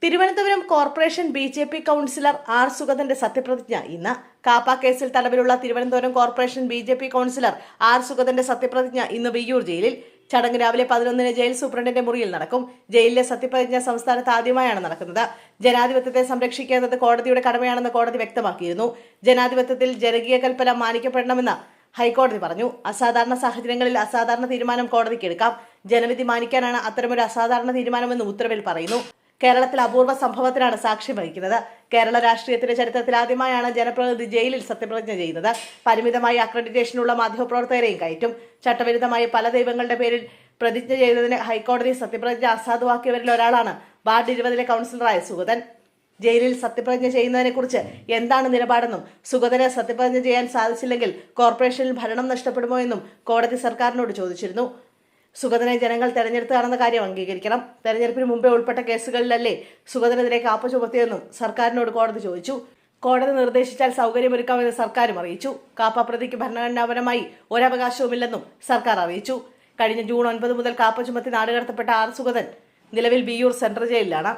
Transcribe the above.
Thiruvananthapuram corporation BJP. Councillor R. സുഗതന്റെ സത്യപ്രതിജ്ഞ ഇന്ന്. കാപ്പ കേസിൽ തടവിലുള്ള Thiruvananthapuram corporation BJP. Councillor R. സുഗതന്റെ സത്യപ്രതിജ്ഞ ഇന്ന് വിയ്യൂർ ജയിലിൽ. ചടങ്ങ് രാവിലെ 11-ന് ജയിൽ സൂപ്രണ്ടിന്റെ മുറിയിൽ നടക്കും. ജയിലിലെ സത്യപ്രതിജ്ഞ സംസ്ഥാനത്ത് ആദ്യമായാണ് നടക്കുന്നത്. ജനാധിപത്യത്തെ സംരക്ഷിക്കേണ്ടത് കോടതിയുടെ കടമയാണെന്ന് കോടതി വ്യക്തമാക്കിയിരുന്നു. ജനാധിപത്യത്തിൽ ജനകീയ കൽപ്പന മാനിക്കപ്പെടണമെന്ന് ഹൈക്കോടതി പറഞ്ഞു. അസാധാരണ സാഹചര്യങ്ങളിൽ അസാധാരണ തീരുമാനം കോടതിക്ക് എടുക്കാം. ജനവിധി മാനിക്കാനാണ് അത്തരമൊരു അസാധാരണ തീരുമാനമെന്ന് ഉത്തരവിൽ പറയുന്നു. കേരളത്തിൽ അപൂർവ സംഭവത്തിനാണ് സാക്ഷ്യം വഹിക്കുന്നത്. കേരള രാഷ്ട്രീയത്തിന്റെ ചരിത്രത്തിൽ ആദ്യമായാണ് ജനപ്രതിനിധി ജയിലിൽ സത്യപ്രതിജ്ഞ ചെയ്യുന്നത്. പരിമിതമായി അക്രഡിറ്റേഷനുള്ള മാധ്യമപ്രവർത്തകരെയും കയറ്റും. ചട്ടവിരുദ്ധമായി പല ദൈവങ്ങളുടെ പേരിൽ പ്രതിജ്ഞ ചെയ്തതിന് ഹൈക്കോടതി സത്യപ്രതിജ്ഞ അസാധുവാക്കിയവരിൽ ഒരാളാണ് വാർഡ് 20-ലെ കൗൺസിലറായ സുഗതൻ. ജയിലിൽ സത്യപ്രതിജ്ഞ ചെയ്യുന്നതിനെക്കുറിച്ച് എന്താണ് നിലപാടെന്നും സുഗതന് സത്യപ്രതിജ്ഞ ചെയ്യാൻ സാധിച്ചില്ലെങ്കിൽ കോർപ്പറേഷനിൽ ഭരണം നഷ്ടപ്പെടുമോ എന്നും കോടതി സർക്കാരിനോട് ചോദിച്ചിരുന്നു. സുഗതനെ ജനങ്ങൾ തെരഞ്ഞെടുത്തതാണെന്ന കാര്യം അംഗീകരിക്കണം. തെരഞ്ഞെടുപ്പിന് മുമ്പേ ഉൾപ്പെട്ട കേസുകളിലല്ലേ സുഗതനെതിരെ കാപ്പ ചുമത്തിയെന്നും സർക്കാരിനോട് കോടതി ചോദിച്ചു. കോടതി നിർദ്ദേശിച്ചാൽ സൗകര്യമൊരുക്കാമെന്ന് സർക്കാരും അറിയിച്ചു. കാപ്പ പ്രതിക്ക് ഭരണഘടനാപരമായി ഒരവകാശവുമില്ലെന്നും സർക്കാർ അറിയിച്ചു. കഴിഞ്ഞ ജൂൺ 9 മുതൽ കാപ്പ ചുമത്തി നാടുകടത്തപ്പെട്ട ആർ. സുഗതൻ നിലവിൽ വിയ്യൂർ സെൻട്രൽ ജയിലിലാണ്.